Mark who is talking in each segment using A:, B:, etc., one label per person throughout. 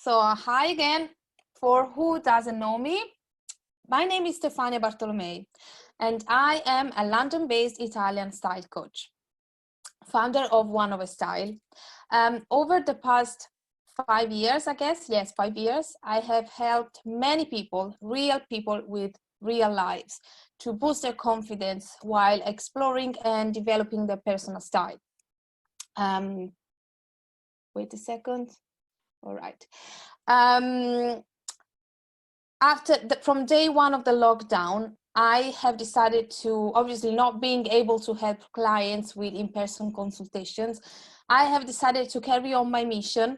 A: So hi again. For who doesn't know me, my name is Stefania Bartolomei, and I am a London-based Italian style coach, founder of One of a Style. Over the past 5 years, I guess, yes, 5 years, I have helped many people, real people with real lives, to boost their confidence while exploring and developing their personal style. Wait a second. All right. From day one of the lockdown, I have decided to, obviously not being able to help clients with in-person consultations, I have decided to carry on my mission,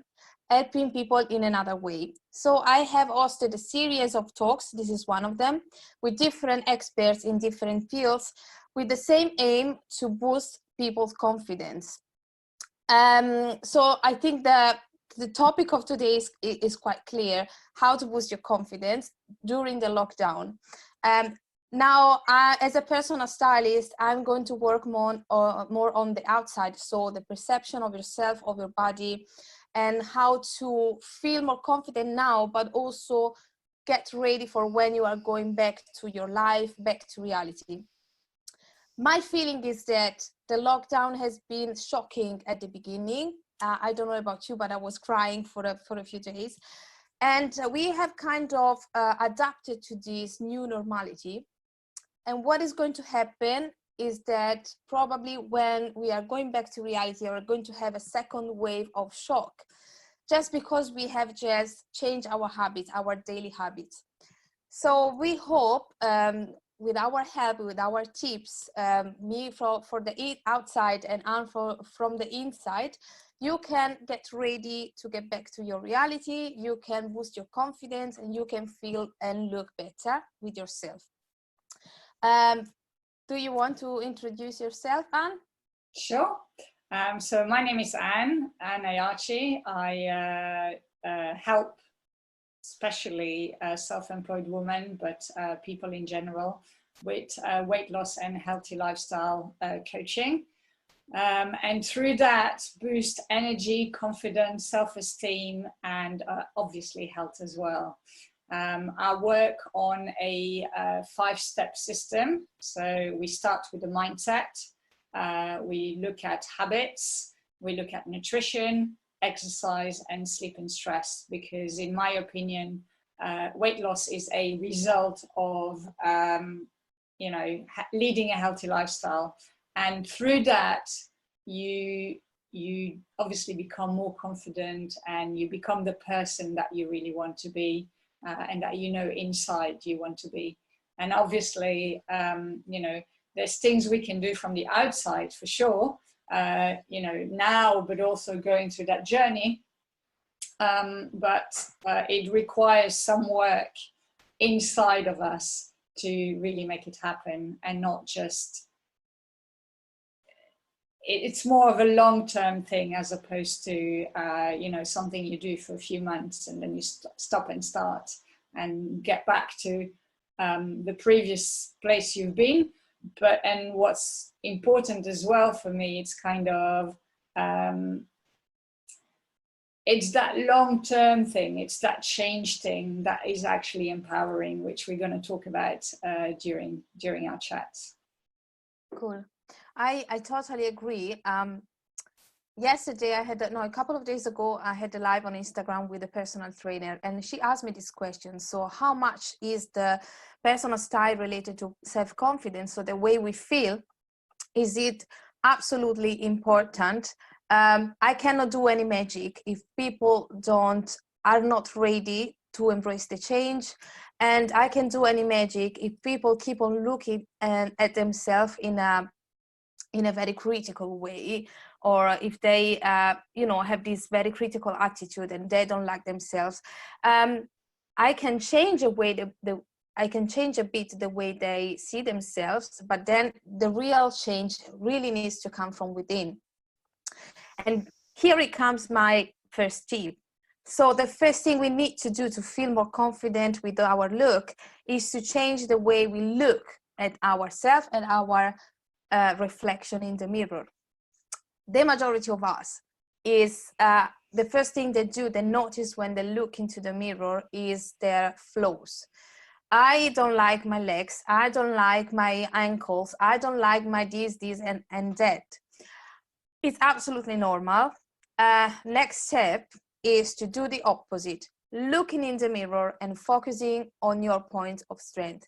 A: helping people in another way. So I have hosted a series of talks, this is one of them, with different experts in different fields, with the same aim to boost people's confidence. So I think the topic of today is quite clear: how to boost your confidence during the lockdown. Now, as a personal stylist, I'm going to work more on the outside, so the perception of yourself, of your body, and how to feel more confident now, but also get ready for when you are going back to your life, back to reality. My feeling is that the lockdown has been shocking at the beginning. I don't know about you, but I was crying for a few days. And we have kind of adapted to this new normality. And what is going to happen is that probably when we are going back to reality, we're going to have a second wave of shock, just because we have just changed our habits, our daily habits. So we hope, with our help, with our tips, me for the outside and Anne from the inside, you can get ready to get back to your reality, you can boost your confidence, and you can feel and look better with yourself. Do you want to introduce yourself, Anne?
B: Sure. So my name is Anne Iarchy. I help especially self-employed women, but people in general, with weight loss and healthy lifestyle coaching. And through that, boost energy, confidence, self-esteem, and obviously health as well. I work on a 5-step system. So we start with the mindset. We look at habits, we look at nutrition, exercise, and sleep and stress, because in my opinion, weight loss is a result of leading a healthy lifestyle, and through that you obviously become more confident, and you become the person that you really want to be, and that inside you want to be. And obviously there's things we can do from the outside for sure, now, but also going through that journey. But it requires some work inside of us to really make it happen, and not just, it's more of a long-term thing as opposed to, something you do for a few months and then you stop and start and get back to the previous place you've been. And what's important as well for me, it's kind of, it's that long-term thing, it's that change thing that is actually empowering, which we're going to talk about during our chats.
A: Cool. I totally agree. Yesterday a couple of days ago, I had a live on Instagram with a personal trainer, and she asked me this question: so how much is the personal style related to self-confidence? So the way we feel, is it absolutely important? I cannot do any magic if people are not ready to embrace the change, and I can do any magic if people keep on looking at themselves in a very critical way, or if they have this very critical attitude and they don't like themselves. I can change a bit the way they see themselves, but then the real change really needs to come from within. And here it comes my first tip. So the first thing we need to do to feel more confident with our look is to change the way we look at ourselves and our reflection in the mirror. The majority of us is the first thing they notice when they look into the mirror is their flaws. I don't like my legs, I don't like my ankles, I don't like my this and that. It's absolutely normal. Next step is to do the opposite, looking in the mirror and focusing on your point of strength.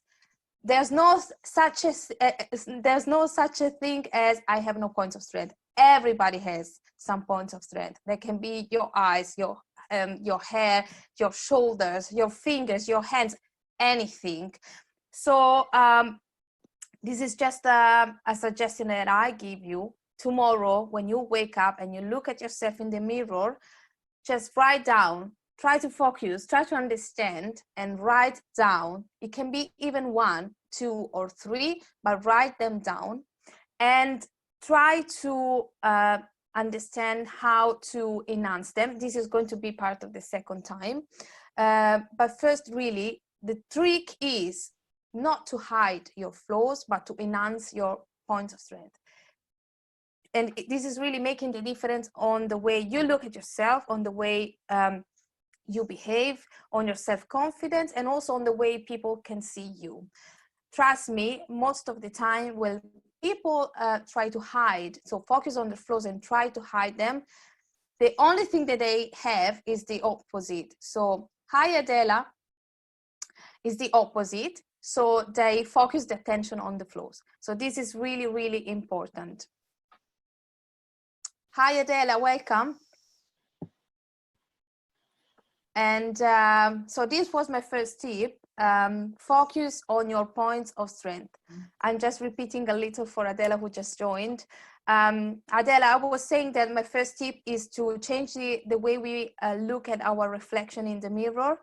A: There's no such a thing as I have no points of strength. Everybody has some points of strength. They can be your eyes, your hair, your shoulders, your fingers, your hands, anything. So this is just a suggestion that I give you. Tomorrow, when you wake up and you look at yourself in the mirror, just write down, try to focus, try to understand, and write down. It can be even 1, 2, or 3, but write them down and try to understand how to enhance them. This is going to be part of the second time. But first, really, the trick is not to hide your flaws, but to enhance your points of strength. And this is really making the difference on the way you look at yourself, on the way you behave, on your self-confidence, and also on the way people can see you. Trust me, most of the time when people try to hide, so focus on the flaws and try to hide them, the only thing that they have is the opposite. So hi Adela is the opposite. So they focus the attention on the flaws. So this is really, really important. Hi Adela, welcome. And so this was my first tip. Focus on your points of strength. I'm just repeating a little for Adela who just joined. Adela, I was saying that my first tip is to change the way we look at our reflection in the mirror.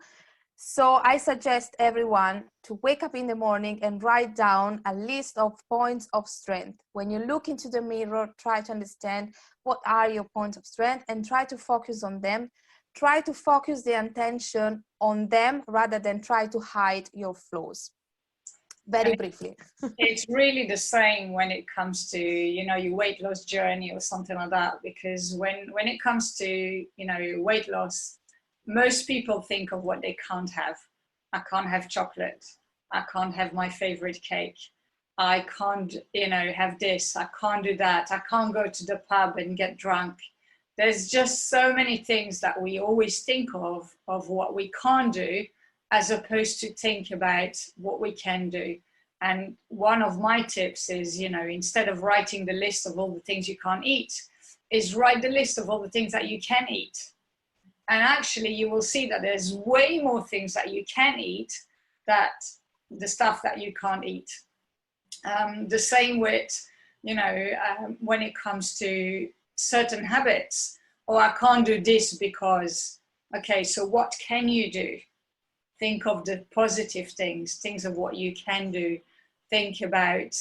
A: So I suggest everyone to wake up in the morning and write down a list of points of strength. When you look into the mirror, try to understand what are your points of strength and try to focus on them. Try to focus the attention on them rather than try to hide your flaws. Very briefly.
B: It's really the same when it comes to, you know, your weight loss journey or something like that, because when it comes to, you know, weight loss, most people think of what they can't have. I can't have chocolate. I can't have my favorite cake. I can't, you know, have this. I can't do that. I can't go to the pub and get drunk. There's just so many things that we always think of what we can't do, as opposed to think about what we can do. And one of my tips is, you know, instead of writing the list of all the things you can't eat, is write the list of all the things that you can eat. And actually you will see that there's way more things that you can eat that the stuff that you can't eat. The same with, you know, when it comes to certain habits, or I can't do this because, okay, so what can you do? Think of the positive things of what you can do. Think about,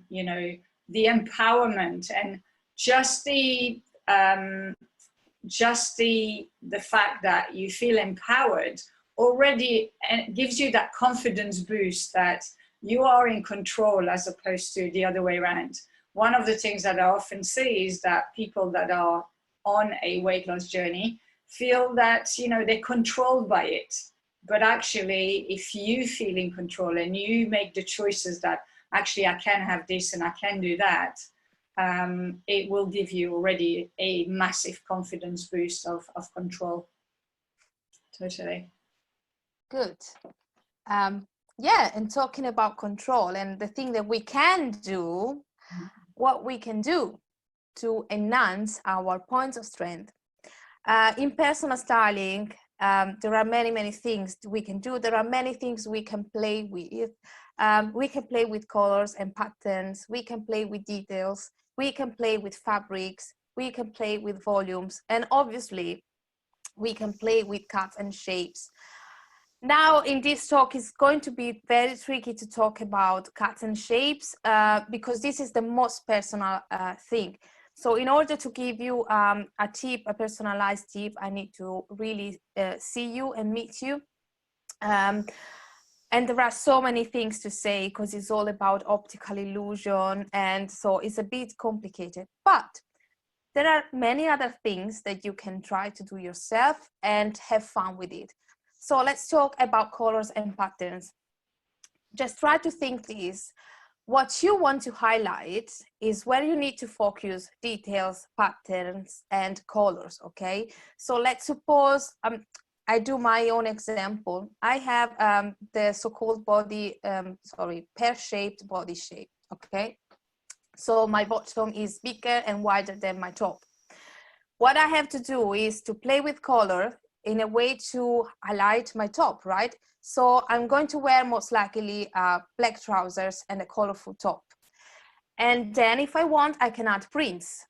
B: you know, the empowerment and just the fact that you feel empowered already gives you that confidence boost that you are in control, as opposed to the other way around. One of the things that I often see is that people that are on a weight loss journey feel that, you know, they're controlled by it. But actually, if you feel in control and you make the choices that actually I can have this and I can do that, it will give you already a massive confidence boost of control. Totally.
A: Good. Yeah, and talking about control and the thing that we can do, what we can do to enhance our points of strength. In personal styling, there are many things we can do. There are many things we can play with. We can play with colors and patterns. We can play with details. We can play with fabrics. We can play with volumes. And obviously, we can play with cuts and shapes. Now, in this talk, it's going to be very tricky to talk about cuts and shapes because this is the most personal thing. So in order to give you a tip, a personalized tip, I need to really see you and meet you. And there are so many things to say because it's all about optical illusion. And so it's a bit complicated. But there are many other things that you can try to do yourself and have fun with it. So let's talk about colors and patterns. Just try to think this. What you want to highlight is where you need to focus details, patterns, and colors, okay? So let's suppose I do my own example. I have the so-called pear-shaped body shape, okay? So my bottom is bigger and wider than my top. What I have to do is to play with color in a way to highlight my top, right? So I'm going to wear most likely black trousers and a colorful top. And then if I want, I can add prints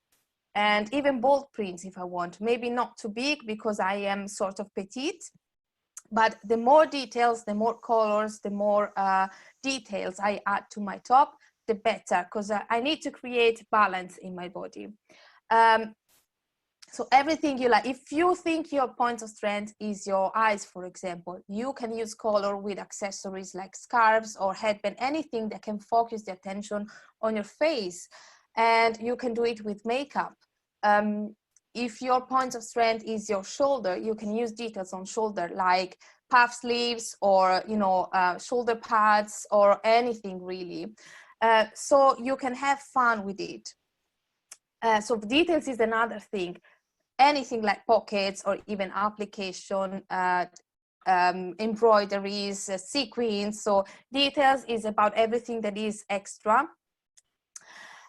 A: and even bold prints if I want. Maybe not too big because I am sort of petite, but the more details, the more colors, the more details I add to my top, the better, because I need to create balance in my body. So everything you like, if you think your point of strength is your eyes, for example, you can use color with accessories like scarves or headband, anything that can focus the attention on your face. And you can do it with makeup. If your point of strength is your shoulder, you can use details on shoulder like puff sleeves or, you know, shoulder pads or anything really. So you can have fun with it. So details is another thing. Anything like pockets or even application, embroideries, sequins. So details is about everything that is extra.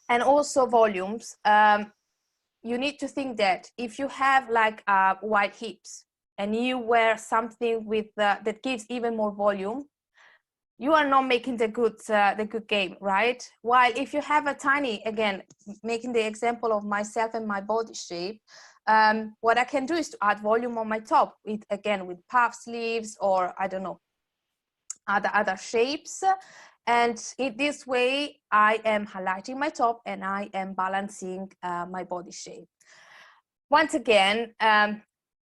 A: And also volumes. You need to think that if you have like wide hips and you wear something with that gives even more volume, you are not making the good game, right? While if you have a tiny, again, making the example of myself and my body shape, what I can do is to add volume on my top with, again, with puff sleeves or I don't know, other shapes. And in this way, I am highlighting my top and I am balancing my body shape. Once again,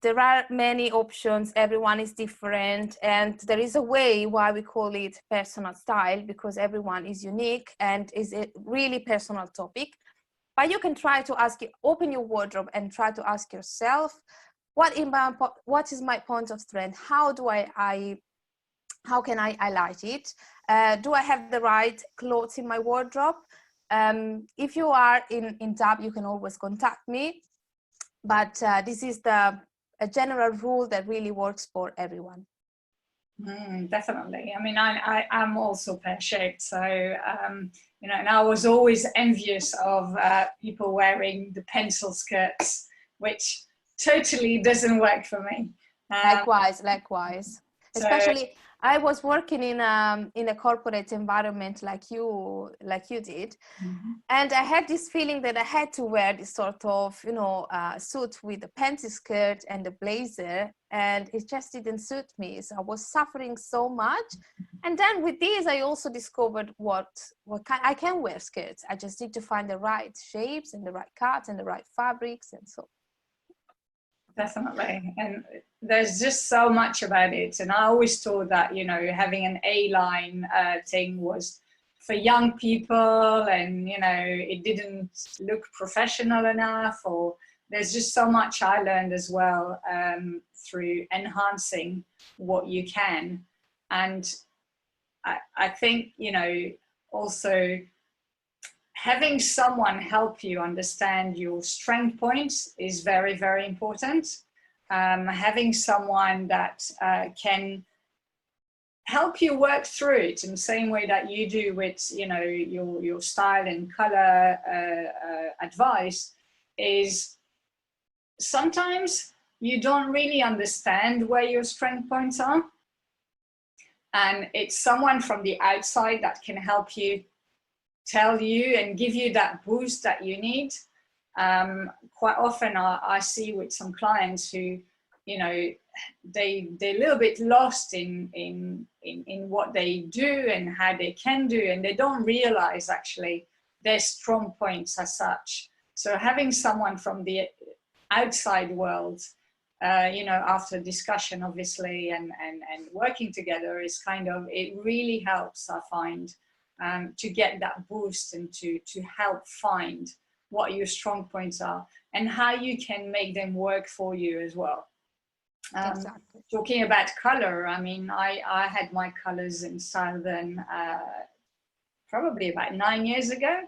A: there are many options, everyone is different, and there is a way why we call it personal style, because everyone is unique and is a really personal topic. But you can try to open your wardrobe and try to ask yourself, what is my point of strength? How can I highlight it? Do I have the right clothes in my wardrobe? If you are in doubt, you can always contact me. But this is a general rule that really works for everyone.
B: Definitely. I mean, I am also pear-shaped, so you know, and I was always envious of people wearing the pencil skirts, which totally doesn't work for me.
A: Likewise.
B: So,
A: Especially, I was working in a corporate environment like you did, and I had this feeling that I had to wear this sort of, you know, suit with a pencil skirt and a blazer, and it just didn't suit me. So I was suffering so much. And then with this, I also discovered I can wear skirts. I just need to find the right shapes and the right cuts and the right fabrics, and so.
B: Definitely. And there's just so much about it. And I always thought that, you know, having an A-line thing was for young people, and, you know, it didn't look professional enough, or there's just so much I learned as well through enhancing what you can. And I think, you know, also having someone help you understand your strength points is very, very important. Having someone that can help you work through it in the same way that you do with, you know, your style and color advice, is sometimes you don't really understand where your strength points are. And it's someone from the outside that can help you, tell you and give you that boost that you need. Quite often I see with some clients who, you know, they're a little bit lost in what they do and how they can do, and they don't realize actually their strong points as such. So having someone from the outside world, you know, after discussion obviously and working together is kind of, it really helps, I find, to get that boost and to help find what your strong points are. and how you can make them work for you as well.
A: Exactly.
B: Talking about color, I mean, I had my colors in style then probably about 9 years ago.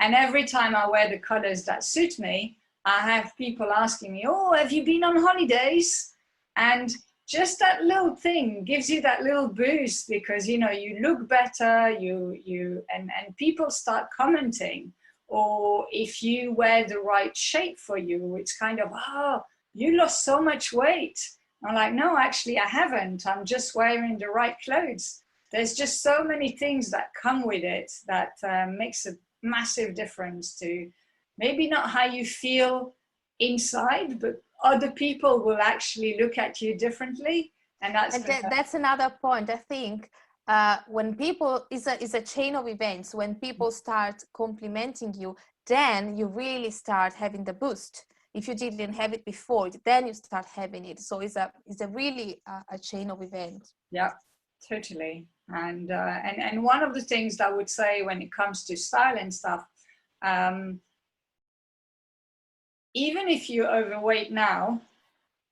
B: And every time I wear the colors that suit me, I have people asking me, oh, have you been on holidays? And just that little thing gives you that little boost, because, you know, you look better, and people start commenting. Or if you wear the right shape for you, it's kind of, oh, you lost so much weight. I'm like, no, actually I haven't. I'm just wearing the right clothes. There's just so many things that come with it that makes a massive difference to maybe not how you feel inside, but other people will actually look at you differently. And
A: that's another point. I think when people, is a chain of events. When people start complimenting you, then you really start having the boost. If you didn't have it before, then you start having it. So it's a really a chain of events.
B: Yeah, totally. And one of the things that I would say when it comes to style and stuff, even if you're overweight now,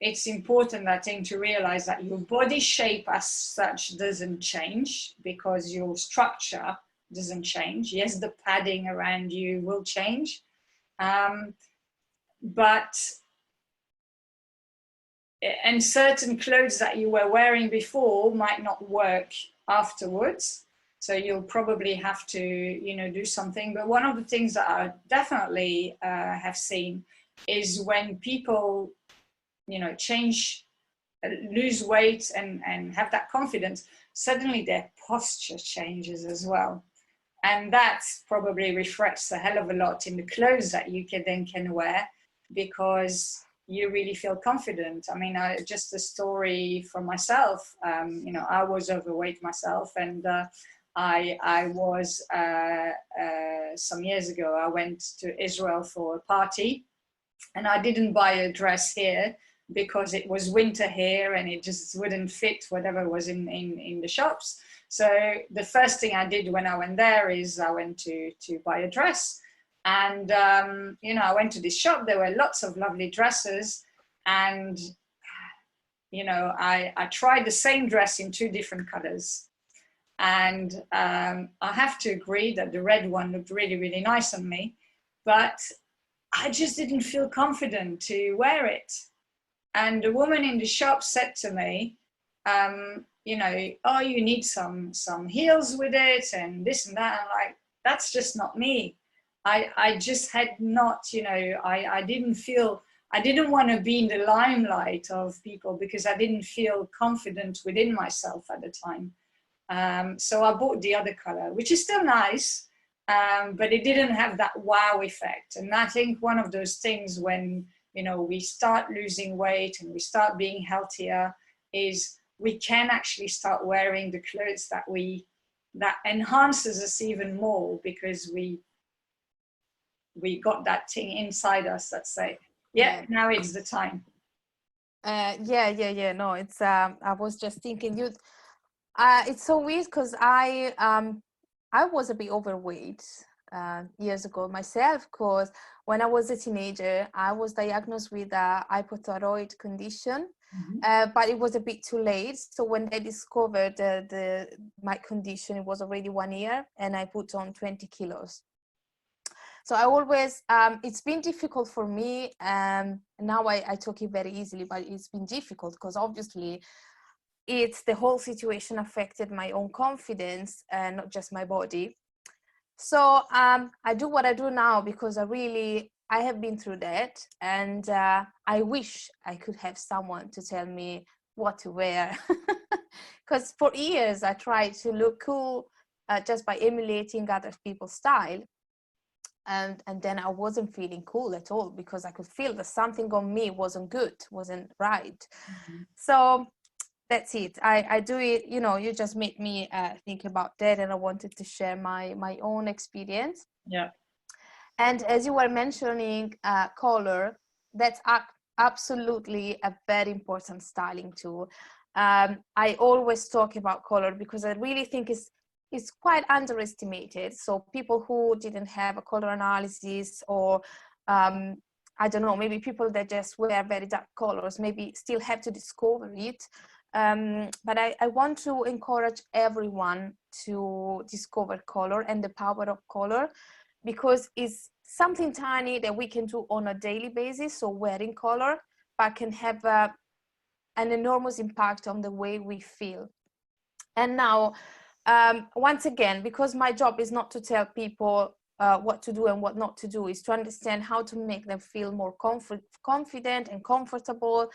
B: it's important, I think, to realize that your body shape as such doesn't change, because your structure doesn't change. Yes, the padding around you will change, and certain clothes that you were wearing before might not work afterwards. So you'll probably have to, you know, do something. But one of the things that I definitely have seen is when people, you know, lose weight and have that confidence, suddenly their posture changes as well. And that probably reflects a hell of a lot in the clothes that you can wear, because you really feel confident. I mean, just a story from myself, you know, I was overweight myself, and I was, some years ago, I went to Israel for a party, and I didn't buy a dress here because it was winter here and it just wouldn't fit whatever was in the shops. So the first thing I did when I went there is I went to buy a dress. And, you know, I went to this shop, there were lots of lovely dresses. And, you know, I tried the same dress in 2 different colors. And I have to agree that the red one looked really, really nice on me, but I just didn't feel confident to wear it. And the woman in the shop said to me, you know, oh, you need some heels with it and this and that. I'm like, that's just not me. I just had not, you know, I didn't want to be in the limelight of people, because I didn't feel confident within myself at the time. So I bought the other color, which is still nice, but it didn't have that wow effect. And I think one of those things when, you know, we start losing weight and we start being healthier is we can actually start wearing the clothes that enhances us even more, because we got that thing inside us that say, yeah, now it's the time.
A: No, it's I was just thinking, it's so weird because I was a bit overweight years ago myself, because when I was a teenager I was diagnosed with a hypothyroid condition. But it was a bit too late. So when they discovered my condition, it was already 1 year, and I put on 20 kilos. So I always, it's been difficult for me. Now I talk it very easily, but it's been difficult because obviously it's the whole situation affected my own confidence and not just my body. So I do what I do now because I have been through that, and I wish I could have someone to tell me what to wear. Because for years I tried to look cool just by emulating other people's style. And then I wasn't feeling cool at all, because I could feel that something on me wasn't good, wasn't right. So that's it. I do it, you know, you just made me think about that, and I wanted to share my own experience.
B: Yeah.
A: And as you were mentioning color, that's absolutely a very important styling tool. I always talk about color because I really think it's quite underestimated. So people who didn't have a color analysis or I don't know, maybe people that just wear very dark colors maybe still have to discover it. But I want to encourage everyone to discover color and the power of color, because it's something tiny that we can do on a daily basis. So wearing color, but can have an enormous impact on the way we feel. And now, once again, because my job is not to tell people what to do and what not to do, is to understand how to make them feel more confident and comfortable.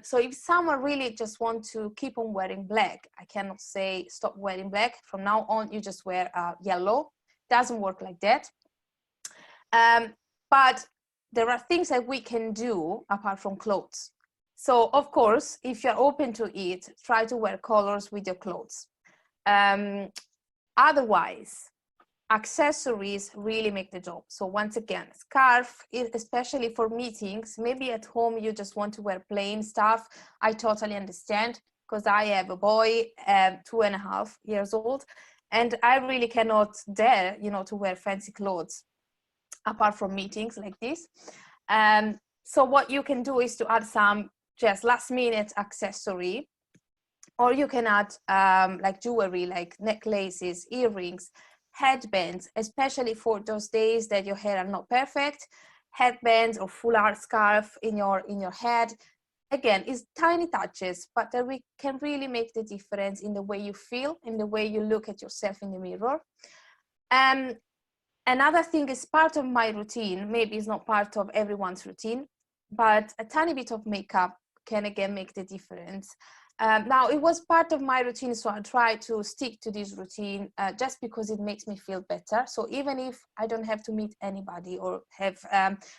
A: So if someone really just want to keep on wearing black, I cannot say stop wearing black. From now on, you just wear yellow. Doesn't work like that. But there are things that we can do apart from clothes. So of course, if you're open to it, try to wear colors with your clothes. Otherwise, accessories really make the job. So once again, scarf, especially for meetings. Maybe at home you just want to wear plain stuff. I totally understand, because I have a boy 2.5 years old, and I really cannot dare, you know, to wear fancy clothes apart from meetings like this. So what you can do is to add some just last minute accessory, or you can add like jewelry, like necklaces, earrings, headbands, especially for those days that your hair are not perfect. Headbands or full art scarf in your head. Again, it's tiny touches, but that we can really make the difference in the way you feel, in the way you look at yourself in the mirror. Another thing is part of my routine, maybe it's not part of everyone's routine, but a tiny bit of makeup can again make the difference. Now, it was part of my routine, so I try to stick to this routine just because it makes me feel better. So even if I don't have to meet anybody or have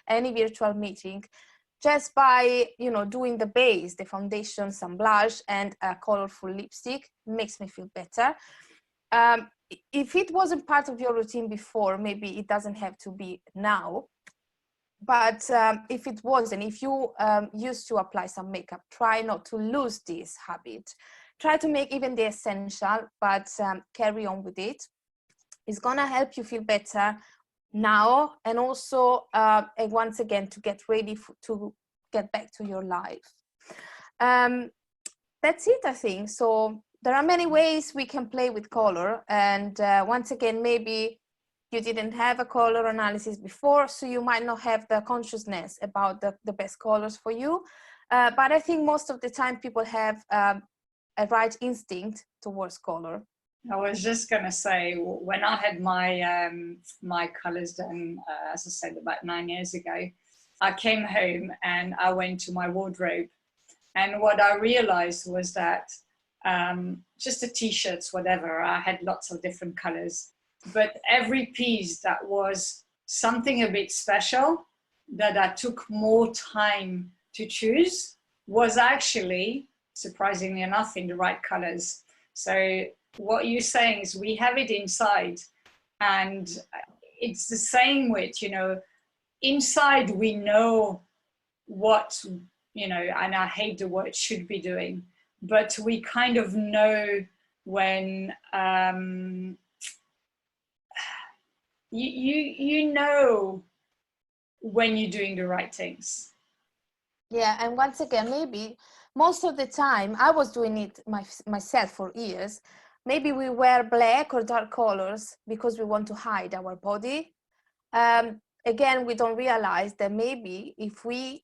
A: any virtual meeting, just by, you know, doing the base, the foundation, some blush, and a colorful lipstick makes me feel better. If it wasn't part of your routine before, maybe it doesn't have to be now. But if it wasn't, if you used to apply some makeup, try not to lose this habit. Try to make even the essential, but carry on with it. It's gonna help you feel better now, and also and once again to get ready to get back to your life. That's it, I think. So there are many ways we can play with color, and once again, maybe you didn't have a color analysis before, so you might not have the consciousness about the best colors for you. But I think most of the time people have a right instinct towards color.
B: I was just going to say, when I had my my colors done, as I said, about 9 years ago, I came home and I went to my wardrobe. And what I realized was that just the t-shirts, whatever, I had lots of different colors. But every piece that was something a bit special, that I took more time to choose, was actually, surprisingly enough, in the right colors. So what you're saying is we have it inside, and it's the same with, you know, inside we know what, you know, and I hate the word should be doing, but we kind of know when you know when you're doing the right things.
A: Yeah, and once again, maybe most of the time I was doing it myself for years. Maybe we wear black or dark colors because we want to hide our body. Again, we don't realize that maybe if we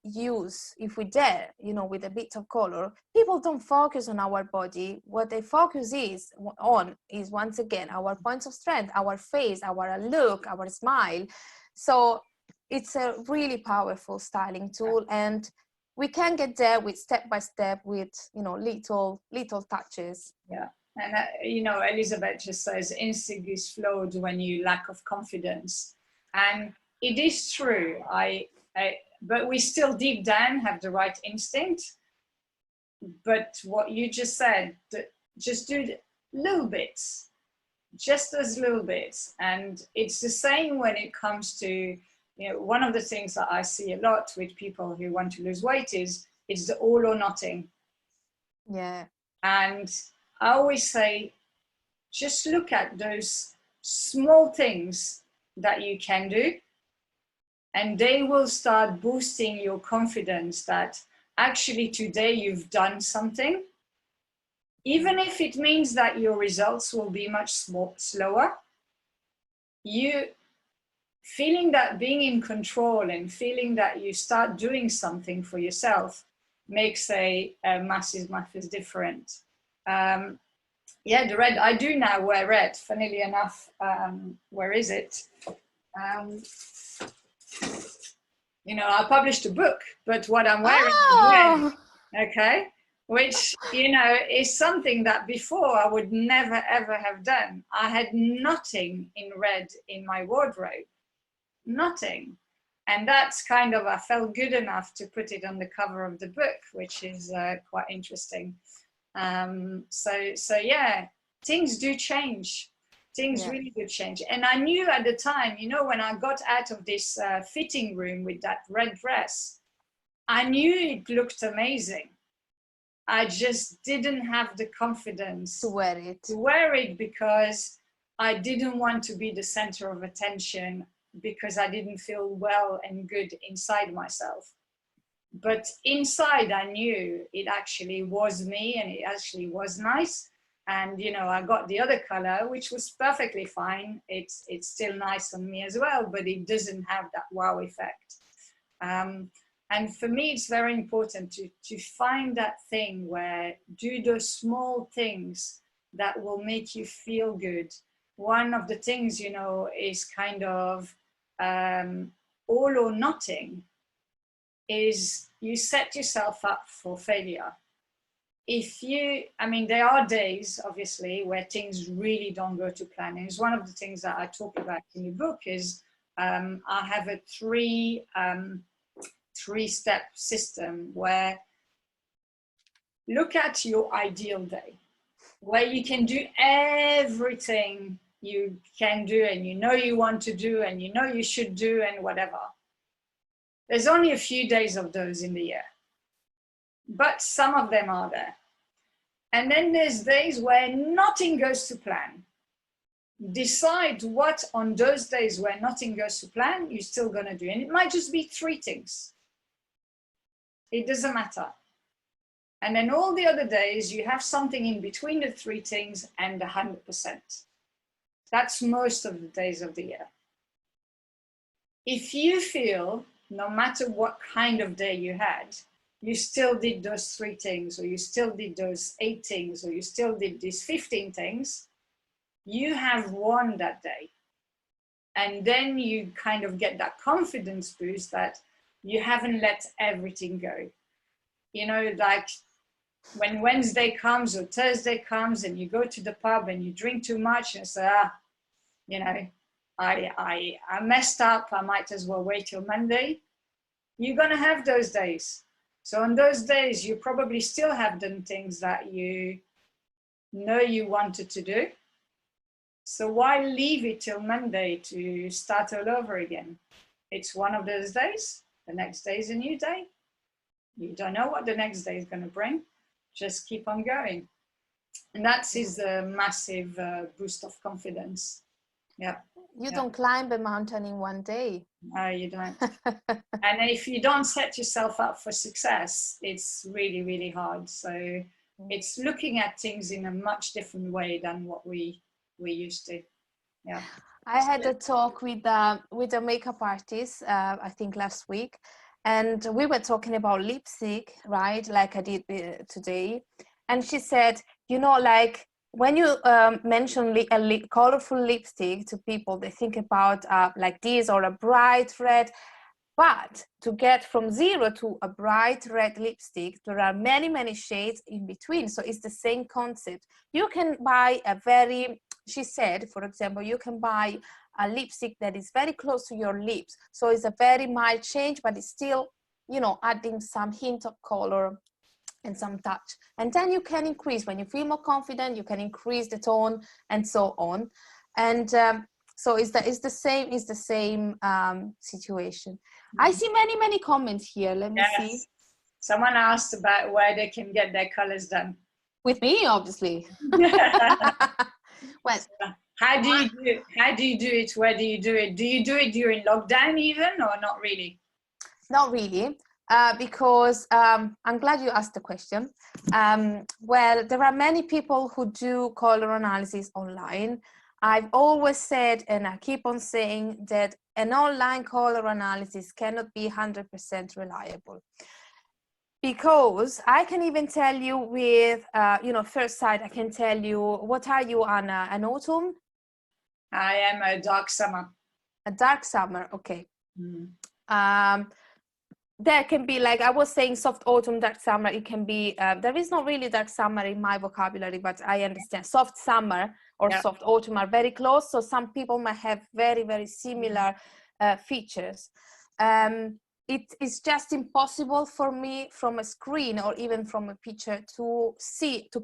A: dare, you know, with a bit of color, people don't focus on our body. What they focus on is once again our points of strength, our face, our look, our smile. So it's a really powerful styling tool, and we can get there with step by step, with, you know, little touches.
B: Yeah. And you know, Elizabeth just says instinct is flawed when you lack of confidence, and it is true. But we still deep down have the right instinct. But what you just said, just do little bits, just as little bits. And it's the same when it comes to, you know, one of the things that I see a lot with people who want to lose weight is it's the all or nothing.
A: Yeah.
B: And I always say, just look at those small things that you can do and they will start boosting your confidence that actually today you've done something, even if it means that your results will be much slower. You feeling that being in control and feeling that you start doing something for yourself makes a massive difference. Yeah, the red, I do now wear red, funnily enough. Where is it? You know, I published a book, but what I'm wearing is red, okay? Which, you know, is something that before I would never, ever have done. I had nothing in red in my wardrobe, nothing. And that's kind of, I felt good enough to put it on the cover of the book, which is quite interesting. So yeah, things do change. Things really do change. And I knew at the time, you know, when I got out of this fitting room with that red dress, I knew it looked amazing. I just didn't have the confidence
A: to wear it.
B: Because I didn't want to be the center of attention, because I didn't feel well and good inside myself. But inside, I knew it actually was me, and it actually was nice. And, you know, I got the other color, which was perfectly fine. It's still nice on me as well, but it doesn't have that wow effect. And for me, it's very important to find that thing where do those small things that will make you feel good. One of the things, you know, is kind of all or nothing, is you set yourself up for failure. If you, I mean, there are days, obviously, where things really don't go to plan. And it's one of the things that I talk about in the book is I have a three-step system where look at your ideal day, where you can do everything you can do and you know you want to do and you know you should do and whatever. There's only a few days of those in the year, but some of them are there. And then there's days where nothing goes to plan. Decide what on those days where nothing goes to plan, you're still going to do. And it might just be 3 things. It doesn't matter. And then all the other days, you have something in between the 3 things and 100%. That's most of the days of the year. If you feel, no matter what kind of day you had, you still did those 3 things, or you still did those 8 things, or you still did these 15 things, you have won that day. And then you kind of get that confidence boost that you haven't let everything go. You know, like when Wednesday comes or Thursday comes and you go to the pub and you drink too much and say, you know, I messed up, I might as well wait till Monday. You're going to have those days. So on those days, you probably still have done things that you know you wanted to do. So why leave it till Monday to start all over again? It's one of those days. The next day is a new day. You don't know what the next day is going to bring. Just keep on going. And that is a massive boost of confidence. Yeah.
A: You don't climb a mountain in one day.
B: No, you don't. And if you don't set yourself up for success, it's really, really hard. So it's looking at things in a much different way than what we used to. Yeah.
A: I had a talk with a makeup artist, I think last week, and we were talking about lipstick, right? Like I did today. And she said, you know, like when you mention a colorful lipstick to people, they think about like this or a bright red. But to get from 0 to a bright red lipstick, there are many, many shades in between. So it's the same concept. You can buy a very, she said, for example, you can buy a lipstick that is very close to your lips. So it's a very mild change, but it's still, you know, adding some hint of color and some touch. And then you can increase, when you feel more confident, you can increase the tone and so on. And so it's the same situation. I see many comments here. Let me see.
B: Someone asked about where they can get their colors done.
A: With me, obviously. Well,
B: How do you do it? How do you do it? Where do you do it? Do you do it during lockdown even, or not really?
A: Not really, because I'm glad you asked the question. Well, there are many people who do color analysis online. I've always said, and I keep on saying, that an online color analysis cannot be 100% reliable. Because I can even tell you with, first sight, I can tell you, what are you, Anna? An autumn?
B: I am a dark summer.
A: A dark summer, okay.
B: Mm.
A: There can be, like I was saying, soft autumn, dark summer. It can be, there is not really dark summer in my vocabulary, but I understand. Soft summer or soft autumn are very close. So some people might have very, very similar features. It is just impossible for me from a screen or even from a picture to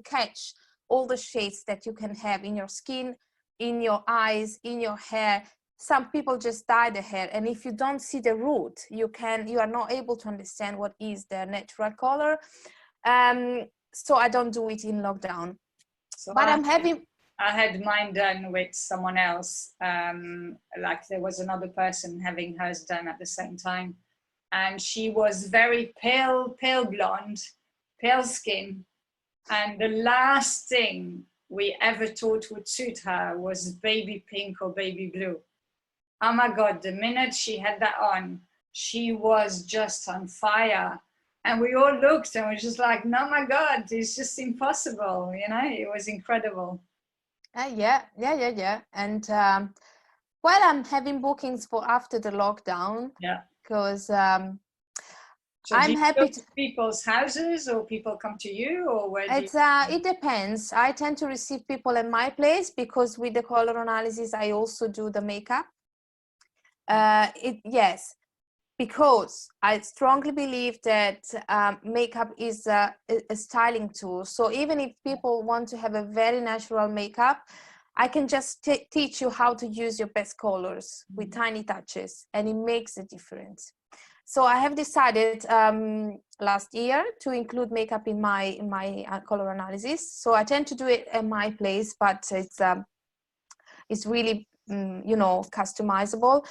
A: catch all the shades that you can have in your skin, in your eyes, in your hair. Some people just dye the hair, and if you don't see the root, you are not able to understand what is the natural color. So I don't do it in lockdown.
B: So
A: but
B: I had mine done with someone else. Like there was another person having hers done at the same time, and she was very pale blonde, pale skin, and the last thing we ever thought would suit her was baby pink or baby blue. Oh my God, the minute she had that on, she was just on fire. And we all looked and we were just like, no, my God, it's just impossible. You know, it was incredible.
A: Yeah. And well, I'm having bookings for after the lockdown.
B: Yeah.
A: Because
B: so
A: I'm happy
B: to people's houses, or people come to you, or where do
A: it depends. I tend to receive people at my place, because with the color analysis, I also do the makeup. Yes, because I strongly believe that makeup is a styling tool. So even if people want to have a very natural makeup, I can just teach you how to use your best colors with tiny touches, and it makes a difference. So I have decided last year to include makeup in my color analysis. So I tend to do it at my place, but it's really customizable.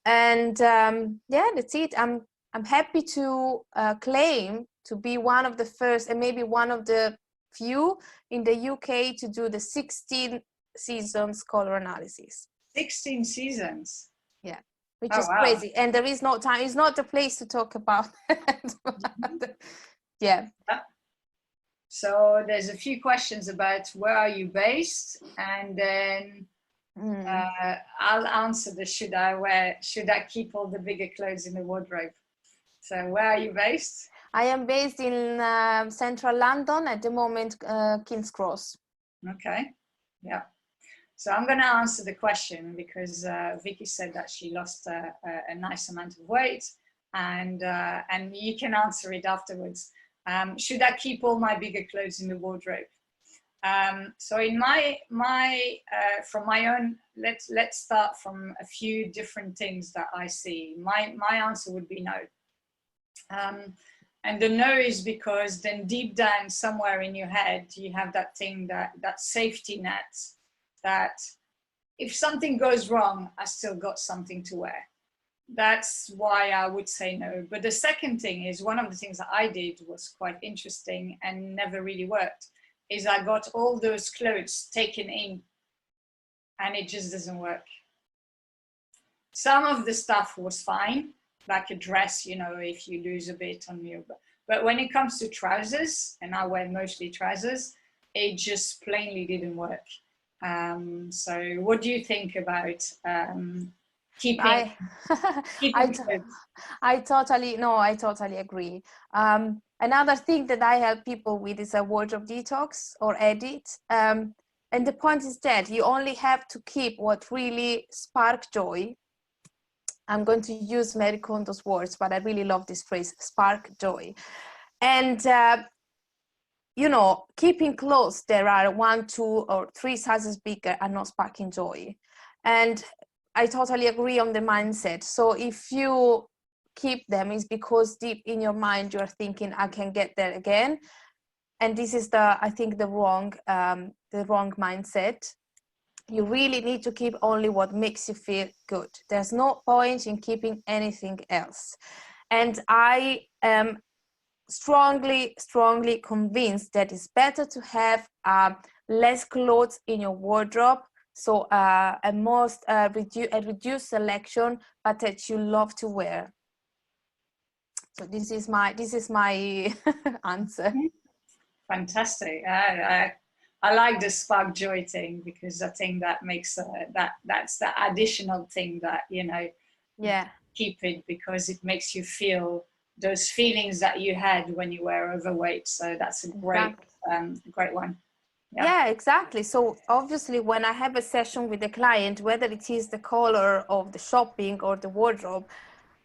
A: And yeah, that's it. I'm happy to claim to be one of the first, and maybe one of the few in the UK, to do the 16 seasons color analysis.
B: 16 seasons?
A: Yeah, which is crazy. And there is no time. It's not the place to talk about it. Yeah.
B: So there's a few questions about where are you based, and then I'll answer the should I keep all the bigger clothes in the wardrobe. So where are you based?
A: I am based in central London at the moment, King's Cross.
B: Okay, yeah. So I'm going to answer the question, because Vicky said that she lost a nice amount of weight, and you can answer it afterwards. Should I keep all my bigger clothes in the wardrobe? So in from my own, let's start from a few different things that I see. My answer would be no. And the no is because then deep down somewhere in your head, you have that thing, that safety net, that if something goes wrong, I still got something to wear. That's why I would say no. But the second thing is, one of the things that I did was quite interesting and never really worked, is I got all those clothes taken in, and it just doesn't work. Some of the stuff was fine, like a dress, you know, if you lose a bit on you. But when it comes to trousers, and I wear mostly trousers, it just plainly didn't work. So what do you think about keeping
A: I totally agree. Another thing that I help people with is a wardrobe detox or edit. And the point is that you only have to keep what really spark joy. I'm going to use Marie Kondo's words, but I really love this phrase, spark joy. And keeping clothes that are 1, 2, or 3 sizes bigger are not sparking joy. And I totally agree on the mindset. So if you keep them, it's because deep in your mind you're thinking, I can get there again. And this is I think the wrong mindset. You really need to keep only what makes you feel good. There's no point in keeping anything else. And I am strongly convinced that it's better to have less clothes in your wardrobe, so a reduced selection, but that you love to wear. So this is my answer.
B: Fantastic. I like the spark joy thing, because I think that makes that's the additional thing that, you know,
A: Yeah,
B: keep it, because it makes you feel those feelings that you had when you were overweight. So that's a great great one.
A: yeah, exactly. So obviously when I have a session with the client, whether it is the color of the shopping or the wardrobe,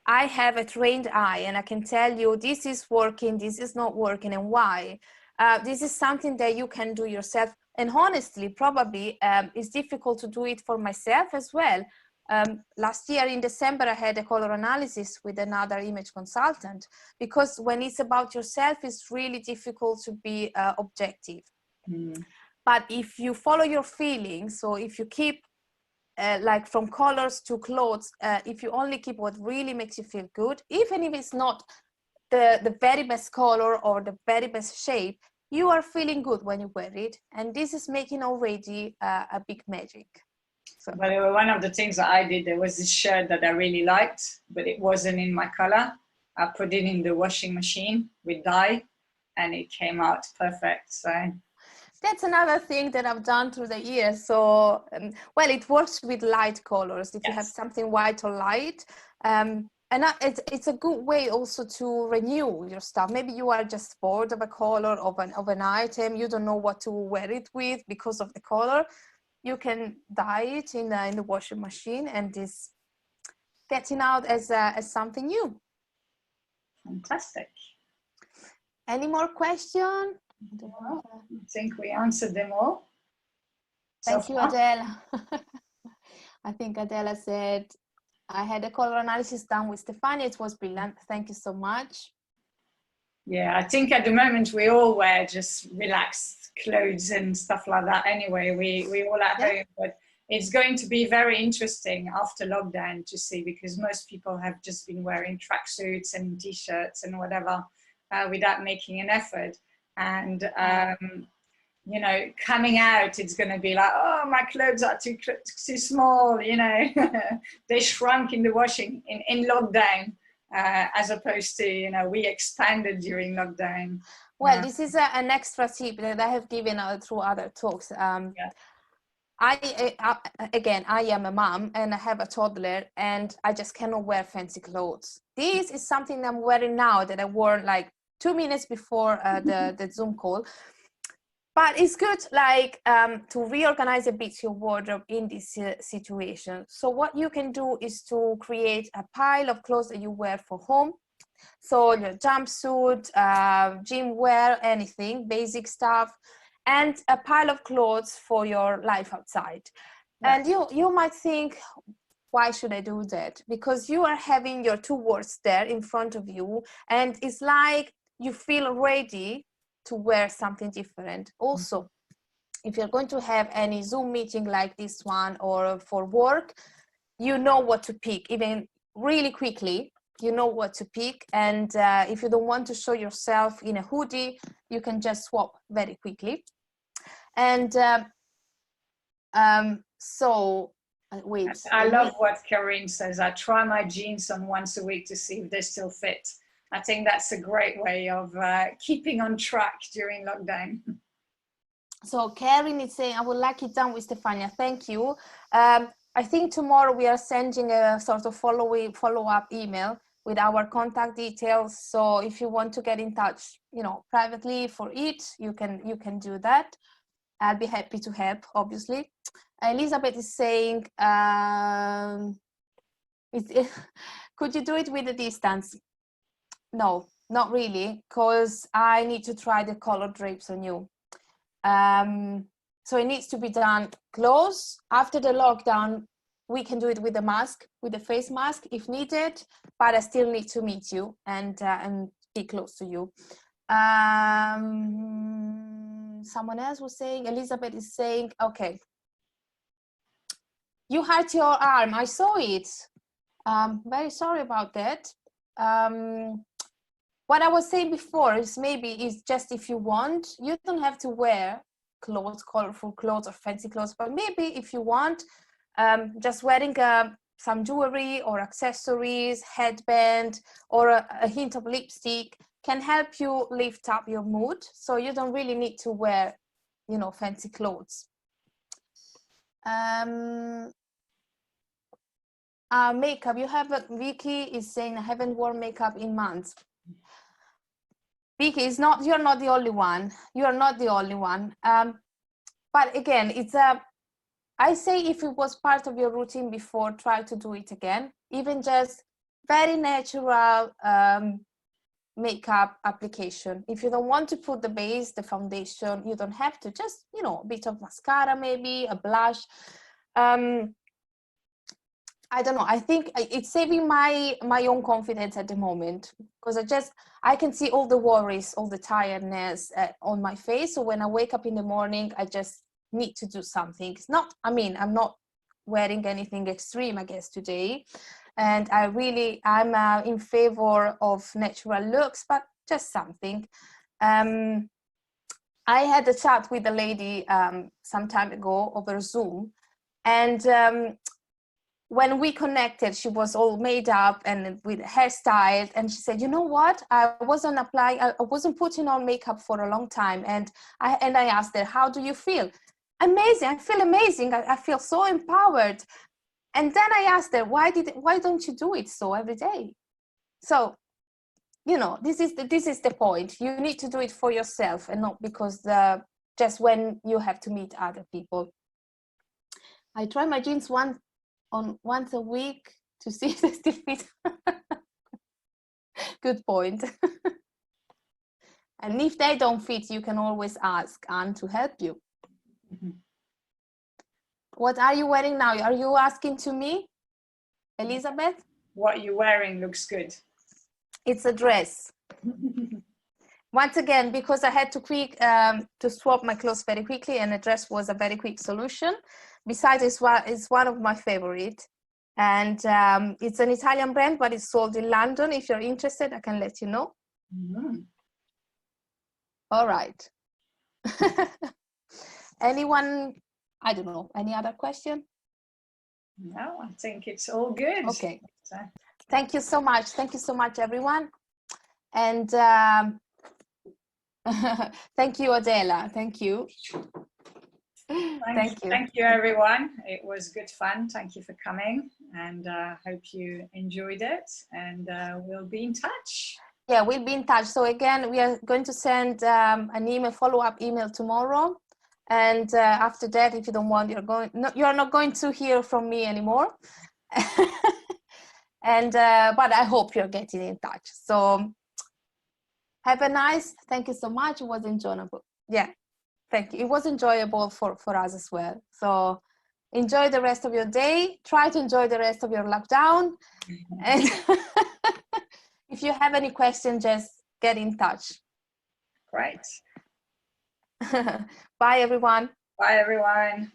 A: I have a trained eye and I can tell you this is working, this is not working, and why. This is something that you can do yourself. And honestly, probably it's difficult to do it for myself as well. Last year in December, I had a color analysis with another image consultant, because when it's about yourself, it's really difficult to be objective. But if you follow your feelings, so if you keep like from colors to clothes, if you only keep what really makes you feel good, even if it's not the very best color or the very best shape, you are feeling good when you wear it, and this is making already a big magic. So.
B: But one of the things that I did, there was this shirt that I really liked, but it wasn't in my color. I put it in the washing machine with dye, and it came out perfect. So
A: that's another thing that I've done through the years. So, well, it works with light colors. If you have something white or light, and it's a good way also to renew your stuff. Maybe you are just bored of a color of an item. You don't know what to wear it with because of the color. You can dye it in the washing machine, and this getting out as something new.
B: Fantastic.
A: Any more questions?
B: I think we answered them all.
A: Thank you, Adele. I think Adela said, I had a color analysis done with Stefania. It was brilliant. Thank you so much.
B: Yeah, I think at the moment we all wear just relaxed clothes and stuff like that anyway. We all at home, but it's going to be very interesting after lockdown to see, because most people have just been wearing tracksuits and t-shirts and whatever without making an effort. And you know, coming out, it's going to be like, oh, my clothes are too small, you know. They shrunk in the washing in lockdown, as opposed to, you know, we expanded during lockdown.
A: Well, this is an extra tip that I have given through other talks. Again, I am a mom and I have a toddler, and I just cannot wear fancy clothes. This is something I'm wearing now that I wore like 2 minutes before the Zoom call. But it's good, like, to reorganize a bit your wardrobe in this situation. So what you can do is to create a pile of clothes that you wear for home. So your jumpsuit, gym wear, anything, basic stuff, and a pile of clothes for your life outside. Yeah. And you might think, why should I do that? Because you are having your two words there in front of you, and it's like you feel ready to wear something different. Also, if you're going to have any Zoom meeting like this one or for work, you know what to pick, even really quickly. You know what to pick, and if you don't want to show yourself in a hoodie, you can just swap very quickly. And so wait.
B: I love what Karine says. I try my jeans on once a week to see if they still fit. I think that's a great way of keeping on track during lockdown.
A: So Karen is saying, I would like it done with Stefania. Thank you. I think tomorrow we are sending a sort of follow-up email with our contact details. So if you want to get in touch, you know, privately for it, you can do that. I'll be happy to help, obviously. Elizabeth is saying, could you do it with a distance? No, not really, because I need to try the color drapes on you. So it needs to be done close. After the lockdown, we can do it with a mask, with a face mask if needed, but I still need to meet you and be close to you. Someone else was saying, Elizabeth is saying, okay, You hurt your arm. I saw it. Very sorry about that. What I was saying before is maybe it's just if you want, you don't have to wear clothes, colorful clothes or fancy clothes, but maybe if you want, just wearing some jewelry or accessories, headband, or a hint of lipstick can help you lift up your mood. So you don't really need to wear, you know, fancy clothes. Makeup, you have Vicky is saying I haven't worn makeup in months. Vicky, is not, you're not the only one. You are not the only one. But again, it's I say if it was part of your routine before, try to do it again. Even just very natural makeup application. If you don't want to put the base, the foundation, you don't have to. Just, you know, a bit of mascara, maybe a blush. I don't know. I think it's saving my own confidence at the moment, because I can see all the worries, all the tiredness on my face. So when I wake up in the morning, I just need to do something. It's not, I mean, I'm not wearing anything extreme, I guess, today. And I'm in favor of natural looks, but just something. I had a chat with a lady some time ago over Zoom, and when we connected, she was all made up and with hairstyle, and she said, you know what, I wasn't putting on makeup for a long time, and I asked her, how do you feel? Amazing. I feel amazing. I feel so empowered. And then I asked her, why don't you do it so every day? So, you know, this is the point. You need to do it for yourself, and not because just when you have to meet other people. I try my jeans once a week to see if they still fit. Good point. And if they don't fit, you can always ask Anne to help you. Mm-hmm. What are you wearing now? Are you asking to me, Elizabeth?
B: What you're wearing looks good.
A: It's a dress. Once again, because I had to swap my clothes very quickly, and a dress was a very quick solution. Besides, it's one of my favorite. And it's an Italian brand, but it's sold in London. If you're interested, I can let you know. Mm-hmm. All right. Anyone, I don't know, any other question?
B: No, I think it's all good.
A: Okay. So. Thank you so much. Thank you so much, everyone. And thank you, Adela. Thank you. Thank you.
B: Thank you, everyone. It was good fun. Thank you for coming, and hope you enjoyed it, and we'll be in touch.
A: Yeah, we'll be in touch. So again, we are going to send an follow-up email tomorrow, and after that, if you don't want, you're not going to hear from me anymore. And but I hope you're getting in touch. So thank you so much. It was enjoyable. Yeah, thank you. It was enjoyable for us as well. So enjoy the rest of your day. Try to enjoy the rest of your lockdown. And if you have any questions, just get in touch.
B: Great.
A: Bye, everyone.
B: Bye, everyone.